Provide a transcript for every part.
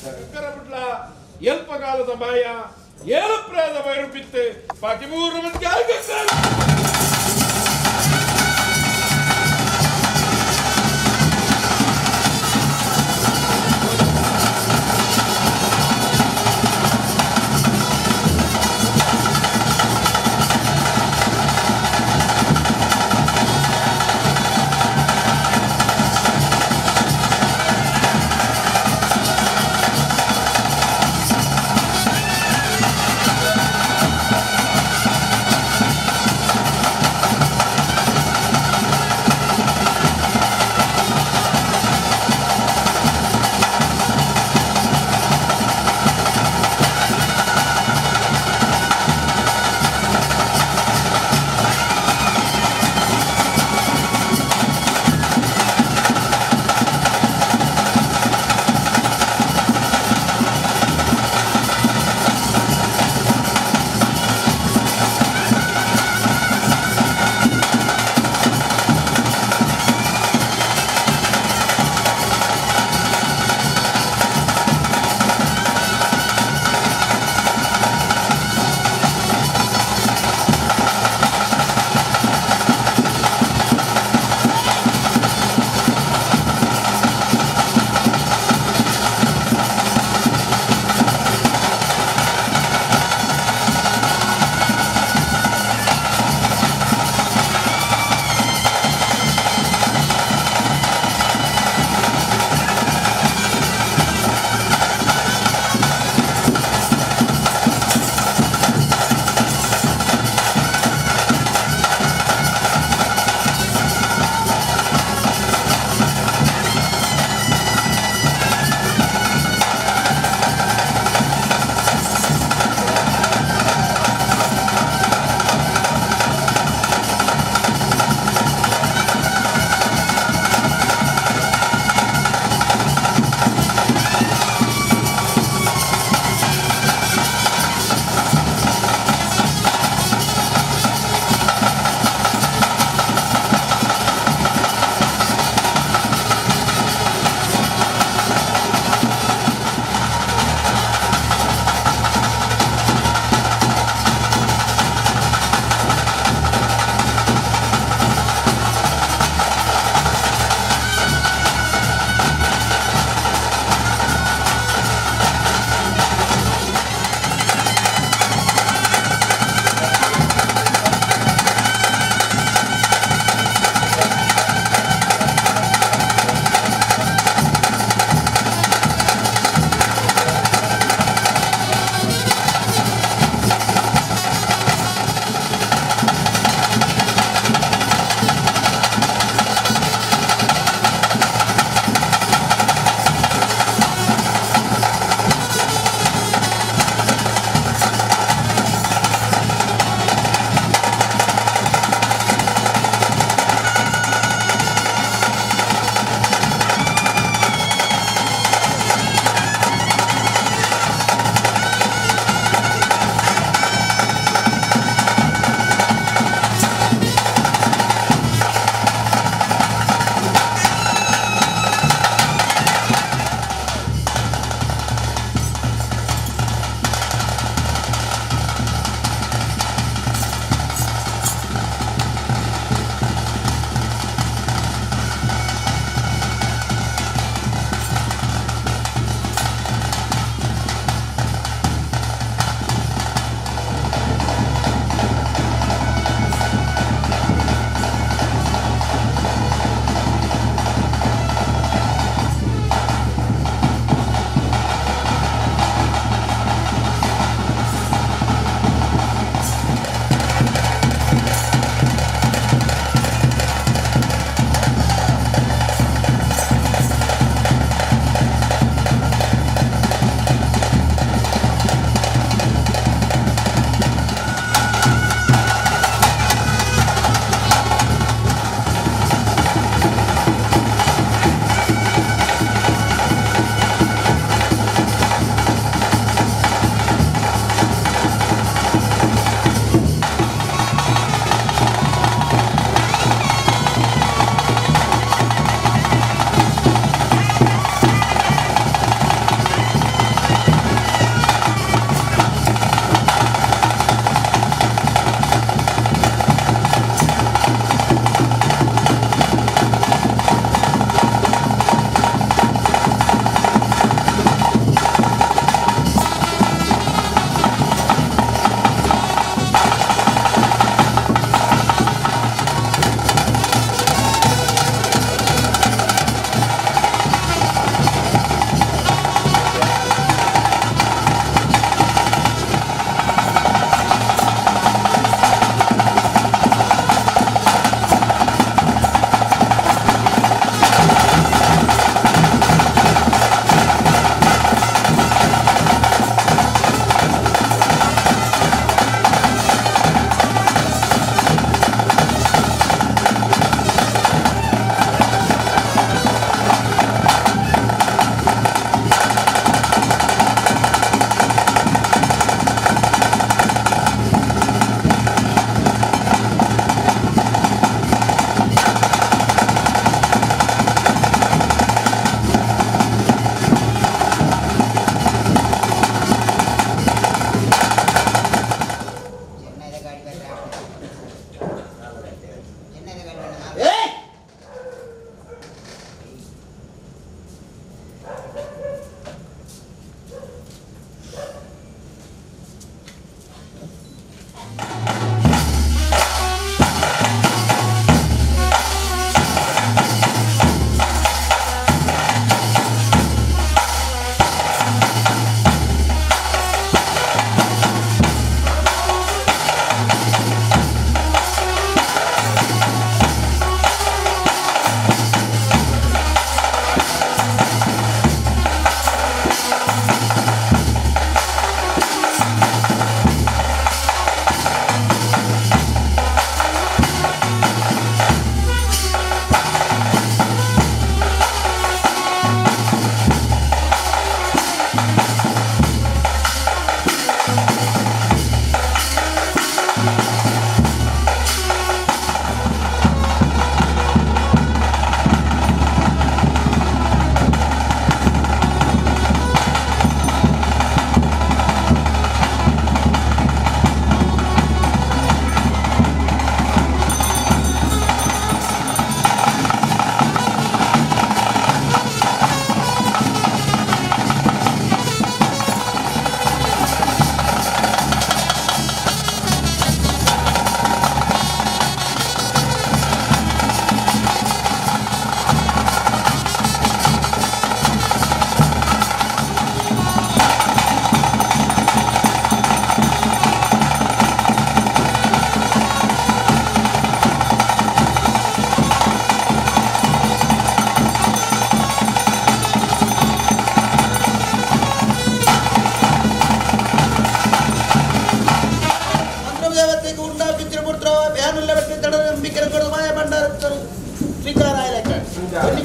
ಕರಬಿಡ್ಲ ಎಲ್ಪಗಾಲದ ಮಾಯ ಏಳಪ್ರಾದ ಬಯರು ಬಿತ್ತು 13 ಮಂದಿ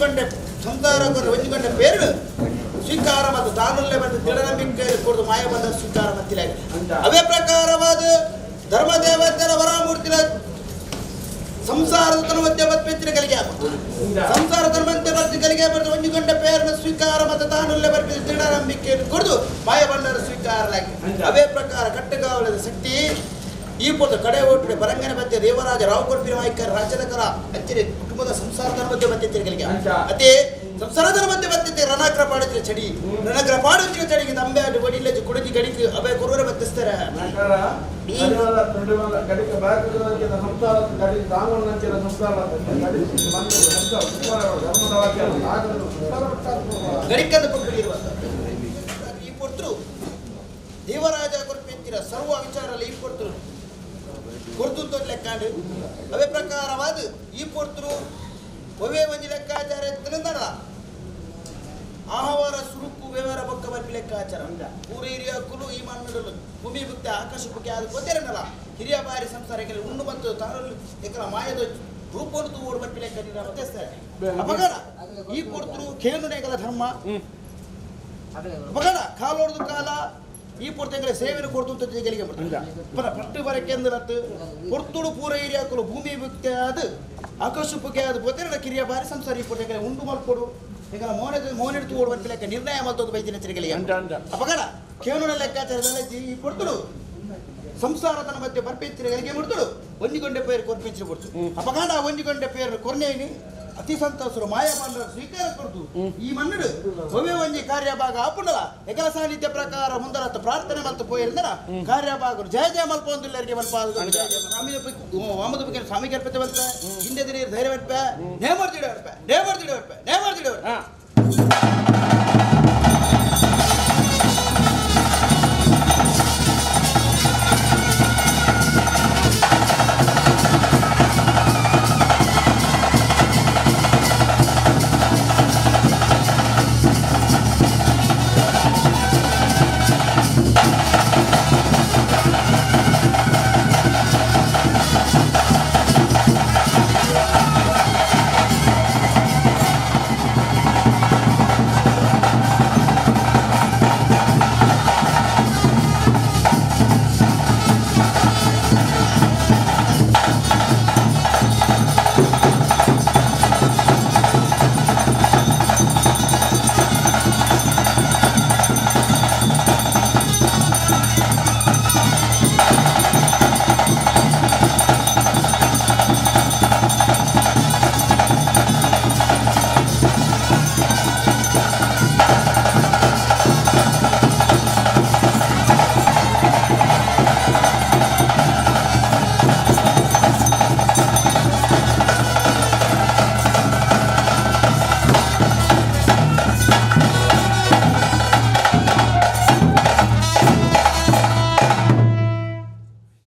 ಒಂಜುಕೊಂಡೆ ಸಂಸಾರ ಒಂಜುಕೊಂಡ ಪೇರು ಸ್ವೀಕಾರ ಮತ್ತು ತಾನುಲ್ಲೇ ಬಂದು ದೃಢನಂಬಿಕೆ ಕೊಡದು ಮಾಯ ಬಂದ ಸ್ವೀಕಾರ ಮತ್ತಿಲ್ಲ ಅವೇ ಪ್ರಕಾರವಾದ ಧರ್ಮದೇವತೆಯ ವರಾಮೂರ್ತಿನ ಸಂಸಾರದ ಮಧ್ಯೆ ಬತ್ಪೆಚ್ಚರಿಗಳಿಗೆ ಸಂಸಾರದ ಮಧ್ಯೆ ಬತ್ಪೆಚ್ಚರಿಗಳಿಗೆ ಬರೆದು ಒಂಜುಕೊಂಡ ಪೇರನ್ನು ಸ್ವೀಕಾರ ಮತ್ತು ತಾನುಲ್ಲೇ ಬರ್ಪಿದ ದೃಢನಂಬಿಕೆಯನ್ನು ಕೊಡದು ಮಾಯ ಬಂಡರ ಸ್ವೀಕಾರಲಾಗಿ ಅವೇ ಪ್ರಕಾರ ಕಟ್ಟಗಾವಲದ ಶಕ್ತಿ ಈ ಪೊತ್ತು ಕಡೆ ಒಟ್ಟು ಬರಂಗನ ಮಧ್ಯೆ ದೇವರಾಜ ರಾವ್ ಕೊಡ್ಪಿನ ವಾಯ್ಕರ್ ರಾಜ್ಯದ ಕರ ಅಚ್ಚರಿ ಕುಟುಂಬದ ಸಂಸಾರದ ಮಧ್ಯೆ ಬತ್ತೆಚ್ಚರಿಗಳಿಗೆ ಅದೇ ಸಂಸಾರದ ಮಧ್ಯೆ ಬತ್ತೆ ರಣಗ್ರ ಪಾಡಿದ್ರೆ ಚಡಿ ರಣಗ್ರ ಪಾಡಿದ್ರೆ ಚಡಿಗೆ ನಂಬೆ ಅದು ಒಡಿಲೆ ಕುಡಿದಿ ಗಡಿಗೆ ಅವೇ ಕೊರುವರ ಬತ್ತಿಸ್ತಾರೆ ಗಡಿಕಂದ ಈ ಪೊರ್ತರು ದೇವರಾಜ ಕೊಡ್ಪಿಂತಿರ ಸರ್ವ ವಿಚಾರಲ್ಲಿ ಈ ಪೊರ್ತರು ಗುರುತು ಲೆಕ್ಕಾಂಡು ಅವೇ ಪ್ರಕಾರವಾದ ಈ ಪೊರ್ತರು ಒವೇ ಒಂಜಿ ಲೆಕ್ಕಾಚಾರ ಎತ್ತನಂದಲ್ಲ ಆಹಾರ ಸುರುಕು ವ್ಯವಹಾರ ಬೊಕ್ಕ ಬರ್ಪಿ ಲೆಕ್ಕಾಚಾರ ಪೂರ ಹಿರಿಯ ಕುಲು ಈ ಮಣ್ಣು ಭೂಮಿ ಬುಕ್ತೆ ಆಕಾಶ ಬುಕ್ಕೆ ಅದು ಗೊತ್ತಿರನಲ್ಲ ಹಿರಿಯ ಬಾರಿ ಸಂಸಾರಕ್ಕೆ ಉಣ್ಣು ಮತ್ತು ತಾರಲ್ಲಿ ಎಕರ ಮಾಯದ ರೂಪವನ್ನು ಓಡ್ ಬರ್ಪಿ ಲೆಕ್ಕ ಬತ್ತಿಸ್ತಾರೆ ಅಪಗಡ ಈ ಪೊರ್ತರು ಕೇಂದ್ರನೆಗಳ ಧರ್ಮ ಅಪಗಡ ಕಾಲೋಡ್ದು ಕಾಲ ಈ ಪೊರ್ತಂಗಳ ಸೇವೆಯನ್ನು ಕೊಡ್ತು ಗೆಲಿಗೆ ಪಟ್ಟು ಬರಕ್ಕೆ ಅಂದಲತ್ತು ಪೊರ್ತುಡು ಪೂರ ಹಿರಿಯ ಕುಲು ಭೂಮಿ ಬುಕ್ತೆ ಅದು ಆಕಾಶಕ್ಕೆ ಅದು ಗೊತ್ತಿರಲ್ಲ ಕಿರಿಯ ಬಾರಿ ಸಂಸಾರ ಈ ಪೊಟ್ಟೆ ಉಂಡು ಮಾಡ್ಕೊಡು ಈಗ ಮೋನೆಡ್ತು ಓಡುವಂತ ಲೆಕ್ಕ ನಿರ್ಣಯ ಮಲ್ತೋದು ಬೈದಿನ ಚರಿಗಳಿಗೆ ಅಪಗಡ ಕೇವಲ ಲೆಕ್ಕಾಚಾರದಲ್ಲಿ ಈ ಕೊಡ್ತುಡು ಸಂಸಾರದ ಮಧ್ಯೆ ಬರ್ಪೆಚ್ಚರಿಗಳಿಗೆ ಮುಡ್ತುಡು ಒಂಜಿಗೊಂಡೆ ಪೇರು ಕೊರ್ಪಿಂಚಿ ಕೊಡ್ತು ಅಪಗಡ ಒಂಜಿಗೊಂಡೆ ಪೇರು ಕೊರ್ನೇನಿ ಅತಿ ಸಂತೋಷರು ಮಾಯ ಬಂದ ಸ್ವೀಕಾರ ಕೊಡ್ತು ಈ ಮಣ್ಣು ಒವೇ ಒಂಜಿ ಕಾರ್ಯಭಾಗ ಆಪುಂಡಲ ಎಕಲ ಸಾಹಿತ್ಯ ಪ್ರಕಾರ ಮುಂದರತ್ತು ಪ್ರಾರ್ಥನೆ ಮಲ್ತು ಪೋಯಿರ್ದರ ಕಾರ್ಯಭಾಗರು ಜಯ ಜಯ ಮಲ್ಪ ಒಂದಿಲ್ಲರಿಗೆ ಮಲ್ಪ ವಾಮದ ಬಗ್ಗೆ ಸ್ವಾಮಿ ಕೆರ್ಪತೆ ಬಲ್ಪೆ ಹಿಂದೆ ಧೈರ್ಯ ಬರ್ಪೆ ನೇಮರ್ದಿಡೆ ಬರ್ಪೆ